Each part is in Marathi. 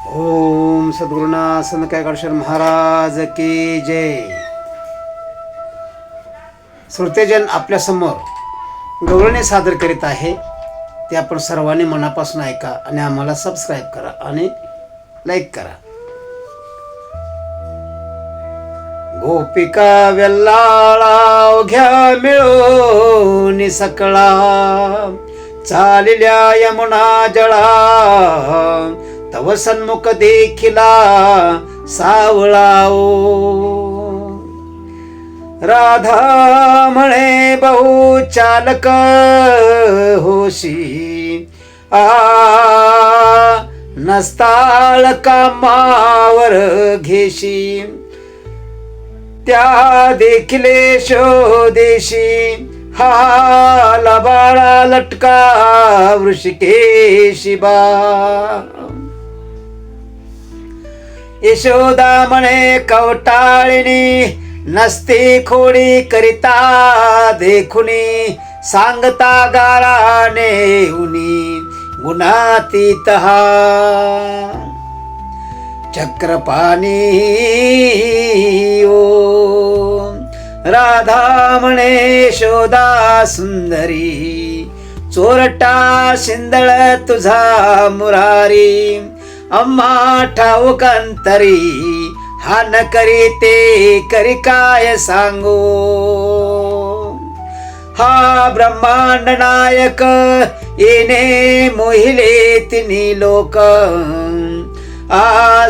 ओम सद्गुरुनाथ संत कायकाळेश्वर महाराज की जय. श्रोतेजन आपल्यासमोर गवळणी सादर करीत आहे, ते आपण सर्वांनी मनापासून ऐका आणि आम्हाला सबस्क्राईब करा आणि लाईक करा. गोपिका वेल्लाळा घ्या मिळून सकळा, चालल्या यमुना जळा, तव सन्मुख देखिला सावळाओ. राधा म्हणे बहु चालक होशी, नस्ताळ कामावर घेशी, त्या देखिले शोदेशी, हा बाळा लटका वृषिकेशी बा. यशोदा म्हणे कवटाळिनी, नसती खोडी करिता देखुनी, सांगता गाळाने उनी गुणातीत हा. चक्रपाणी ओ राधा म्हणे यशोदा सुंदरी, चोरटा शिंदळ तुझा मुरारी, अम्मा ठाऊक अंतरी, हा न करी ते करी काय सांगू. हा ब्रह्मांड नायक येणे मोहिले तिन्ही लोक,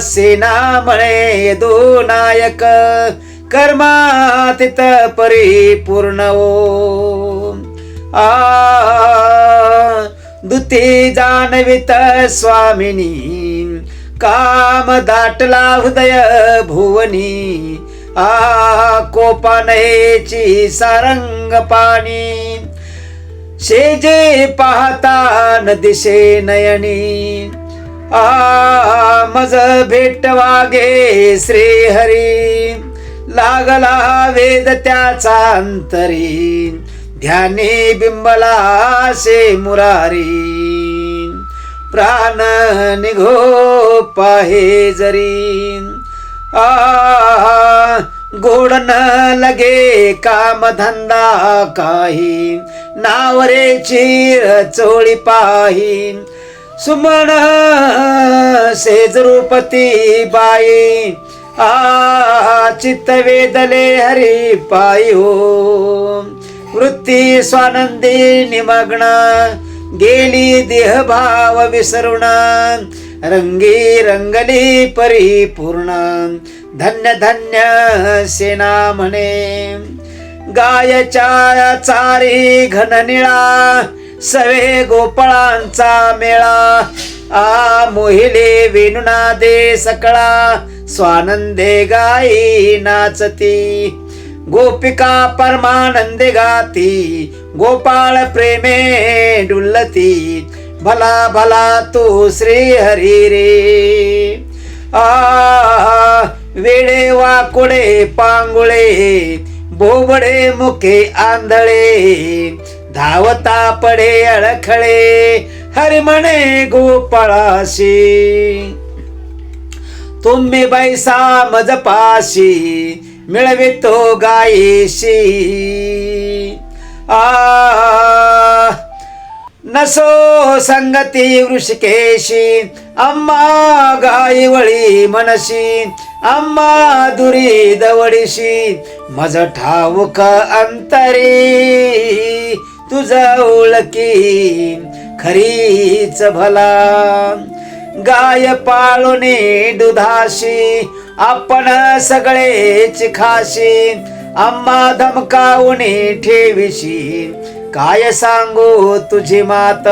सेना म्हणे यदु नायक, कर्मातीत परिपूर्ण ओ. दुती जाणवित स्वामिनी, काम दाटला हृदय भुवनी, कोपानेची सारंग पाणी, शेजे पाहता न दिशे नयनी, मज भेट वागे श्री हरी, लागला वेद त्याचा अंतरी, ध्यानी बिंबला से मुरारी, प्राण निघो पाहे जरी, गोड न लगे काम धंदा काही, नावरे चीर चोळी पाही, सुमन सेजरूपती बाई, चित्त वेदले हरी पायी हो. वृत्ती स्वानंदी निमग्न, गेली देह भाव विसरून, रंगी रंगली परिपूर्ण, धन्य धन्य सेना म्हणे. गायच्या चारी घन निळा, सवे गोपाळांचा मेळा, मोहिले वेणुना दे सकळा, स्वानंदे गाई नाचती, गोपिका परमानंदे गाती, गोपाळ प्रेमे डुल्लती, भला भला तू श्री हरी रे. वेडे वाकुडे पांगुळे, बोबडे मुखे आंधळे, धावता पडे अडखळे, हरी म्हणे गोपाळाशी, तुम्ही बैसा मजपाशी, मिळवितो गायीशी. नसो संगती वृषिकेशी, अम्मा गायीवळी मनशी, अम्मा दुरी दवडीशी, मज ठाऊक अंतरी, तुझ ओळखी खरीच भला. गाय पाळुनी दुधाशी, आपण सगळेच खाशी, अम्मा धमकावूनी ठेविशी, काय सांगू तुझी मात,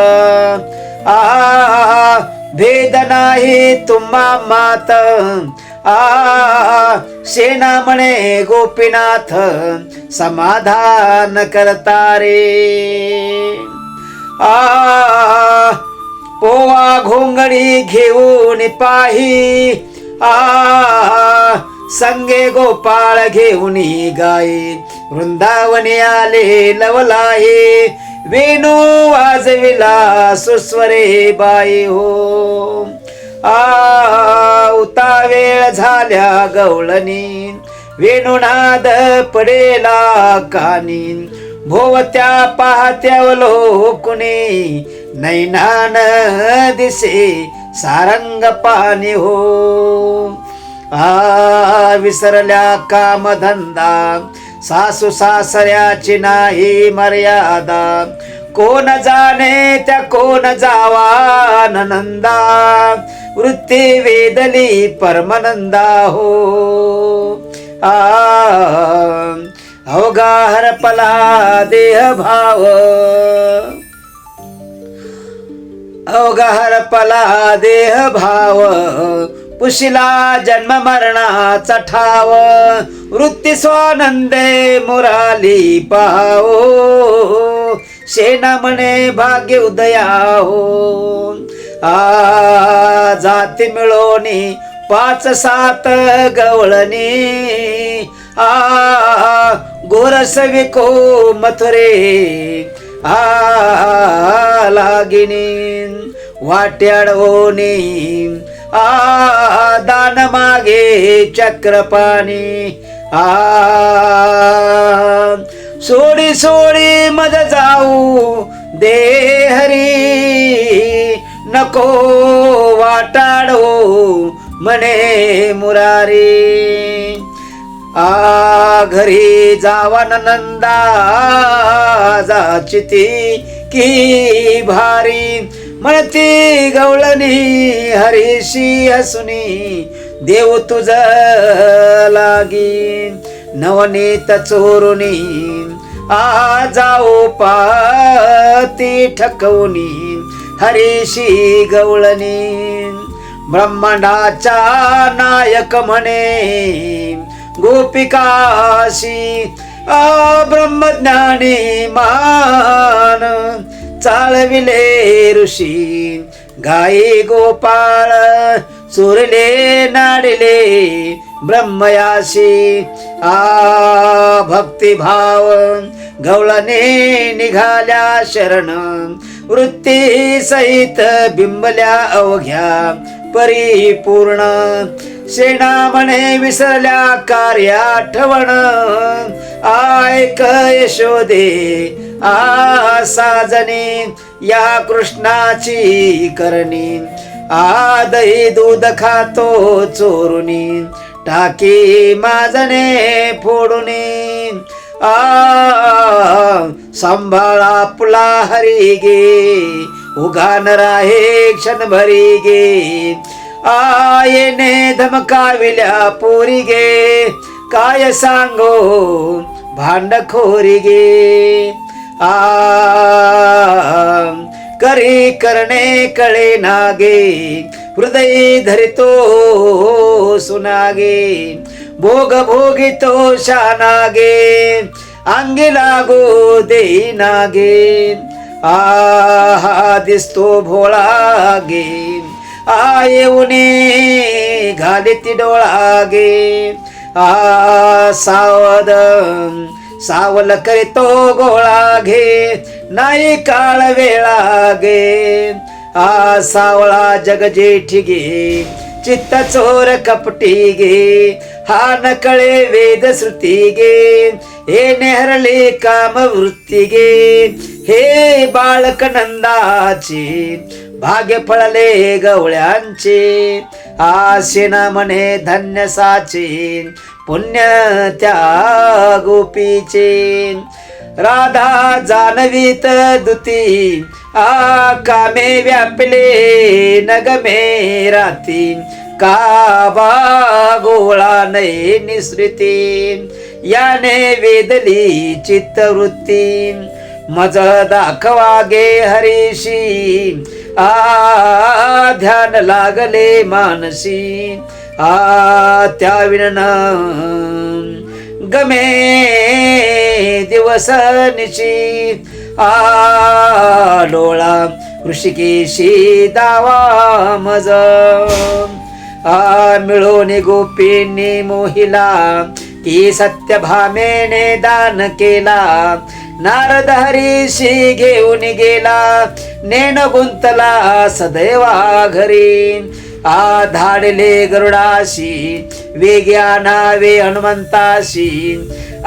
भेद नाही तुम्हा मात, सेना म्हणे गोपीनाथ, समाधान करता रे. पोवा घोंगडी घेऊन पाही, संगे गोपाळ घेऊन गाई, वृंदावनी आले लवलाहे, वेणू वाजविला सुस्वरे बाई हो. वेळ झाल्या गवळणी, वेणुनाद पडेला कानी, भोवत्या पाहत्यावलोकुनी, नैनान दिसे सारंग पाणी हो. विसरल्या कामधंदा, सासू सासऱ्याची नाही मर्यादा, कोण जाणे त्या कोण जावा नंदा, वृत्ती वेदली परमानंदा हो. अवघा हरपला देह भाव, अवघा हरपला देह भाव, पुशिला जन्म मरणाचा ठाव, वृत्ती स्वानंदे मुराली पाहो, शेना म्हणे भाग्य उदया हो. जाती मिळोनी 5-7 गवळणी, गोरस विको मथुरे लागिनी, वाट्याडवोनी दान मागे चक्रपाणी, सोडी सोडी मज जाऊ दे हरी, नको वाटाडो म्हणे मुरारी. घरी जावन नंदा जाचिती की भारी, म्हणती गवळणी हरीशी हसुनी, देव तुझ लागी. नवनीत चोरुनी जाऊ पाती ठकवणी, हरीशी गवळणी. ब्रह्मांडाचा नायक म्हणे गोपिकाशी, ब्रह्मज्ञानी मान चालविले ऋषी, गाई गोपाळ चोरले नाडिले ब्रह्मयाशी. भक्तिभाव गवळणे निघाल्या शरण, वृत्ती सहित बिंबल्या अवघ्या परिपूर्ण, शेणा म्हणे विसरल्या कार्या आठवण, ऐक यशोदे साजनी, या कृष्णाची करणी, दही दूध खातो चोरुनी, टाकी माजणे फोडुनी, सांभाळा पुला हरी गे, उगान राहे क्षणभरी गे, येणे धमकाविल्या पोरी गे, काय सांगो भांडखोरी गे. करी करणे कळे नागे, हृदय धरितो सुनागे, भोग भोगितो शानागे, अंगी लागो देई नागे. दिसतो भोळा गे, येऊने घालिती डोळा गे, सावध सावल करीतो गोळा घे, नाही काळ वेळा गे. सावळा जग जेठी गे, चित्त चोर कपटी गे, हा नकळे वेद श्रुती गे, हे नेहरले काम वृत्ती गे, हे बाळक नंदाचे भाग्य फळले गवळ्यांचे, आशेना म्हणे धन्य साचे, पुण्य त्या गोपीचे. राधा जानवीत दुती, कामे व्यापले नगमे राती, काबा गोळा नये निसृती, याने वेदली चित्तवृत्ती, मज दाखवागे हरीशी, ध्यान लागले मानसी, त्या विण गमे दिवस निशी, डोळा ऋषिकेशी दावा मज, मिळून गोपींनी मोहिला, की सत्यभामेने दान केला, नारद हरीशी घेऊन गेला, नेण गुंतला सदैवा घरी, धाडले गरुडाशी वेग्या नावे हनुमंताशी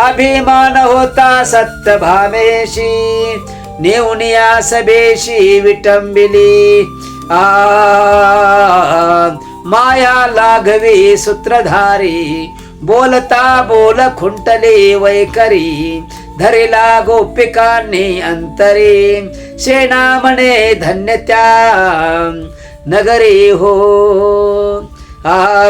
अभिमान होता सत्यभामेशी नेऊनिया सभेशी विटंबिली माया लागवी सूत्रधारी बोलता बोल खुंटले वैकरी धरिला गोपिकांनी अंतरी सेना म्हणे धन्य त्या नगरी हो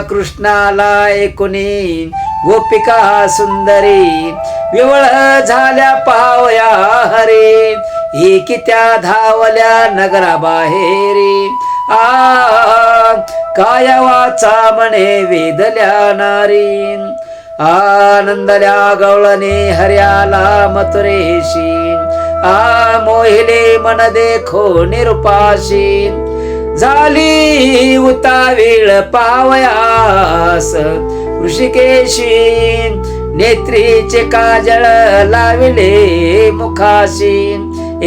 कृष्णाला ऐकुनी गोपिका सुंदरी विवळ झाल्या पावया हरी एकी त्या धावल्या नगराबाहेरी काय वाचा म्हणे वेदल्या नारी आनंदल्या गवळणे हर्याला मथुरेशी मोहिले मन देखो निरुपाशी झाली उतावीळ पावयास ऋषिकेशी नेत्रीचे काजळ लाविले मुखाशी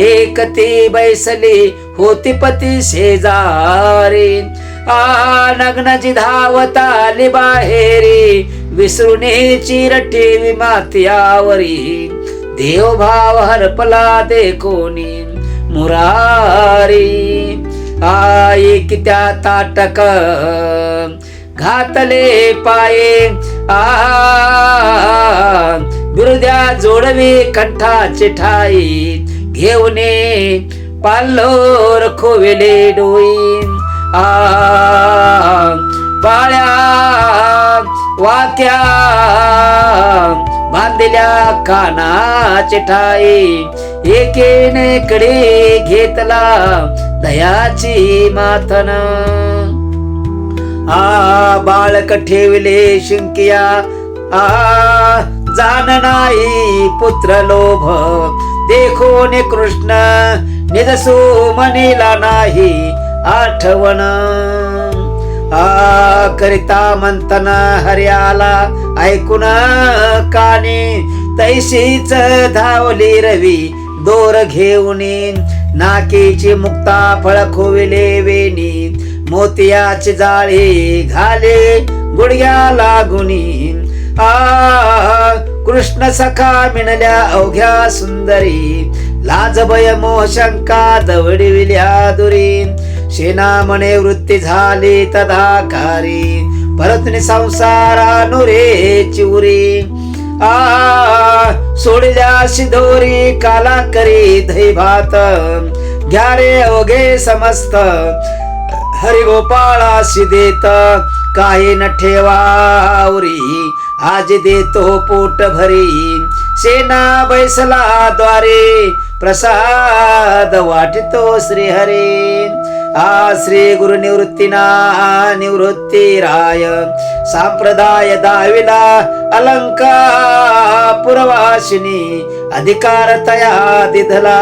एकती बैसली होती पती शेजारी नग्नजी धावत आली बाहेरी विसरुने चिरठी माथ्यावरी देवभाव हरपला देखोनी मुरारी एक त्या ताटक घातले पाये बिरुद्या जोडवी कंठाचे ठाई घेऊने पाल्लोर खोविले डोई बाळ्या वाक्या बांधल्या कानाचे ठाई एकेने कडे घेतला दयाची माथन बाळक ठेवले शिंकिया जाण नाही पुत्र लोभ देखोने कृष्ण निजसू मनीला नाही आठवण करिता मंथन हर्याला ऐकून कानी तैशीच धावली रवी दोर घेऊनी नाकीची मुक्ता फळ खोविले वेणी मोतियाची जाळी घाले गुडघ्या लागुनी कृष्ण सखा मिळल्या अवघ्या सुंदरी लाजभय मोह शंका दवडिविल्या दुरी सेना म्हणे वृत्ती झाली तदाकारी परतनी संसारा नुरे चिवरी सोडल्या शिधोरी काला करी दैभात घ्या रे अवघे समस्त हरिगोपाळाशी देत काही न ठेवावरी आज देतो पोट भरी सेना बैसला द्वारे प्रसाद वाटितो श्रीहरी श्री गुरु निवृत्तीना निवृत्ती राय संप्रदाय दाविला अलंका पुरवाशिनी अधिकार तया दिधला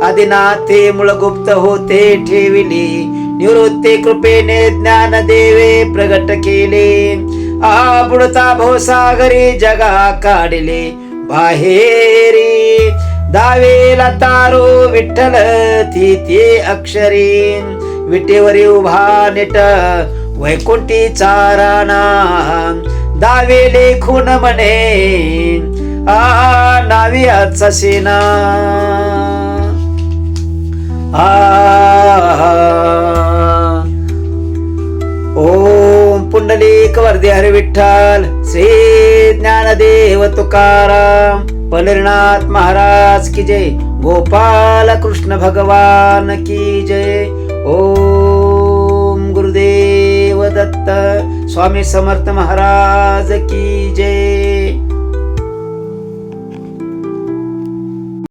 आदिनाथे मूळगुप्त होते ठेविली निवृत्ती कृपेने ज्ञान देवे प्रगट केले बुडता भवसागरी जगा काढले बाहेरी दावेला तारो विठ्ठल ती अक्षरी विटेवरी उभा नेट वैकुंठी चाराना दावेले खून म्हणे नावियाचा सेना ओम पुंडलिक वरदे हरी विठ्ठल श्री ज्ञानदेव तुकाराम पंढरीनाथ महाराज की जय गोपाल कृष्ण भगवान की जय ओम गुरुदेव दत्त स्वामी समर्थ महाराज की जय।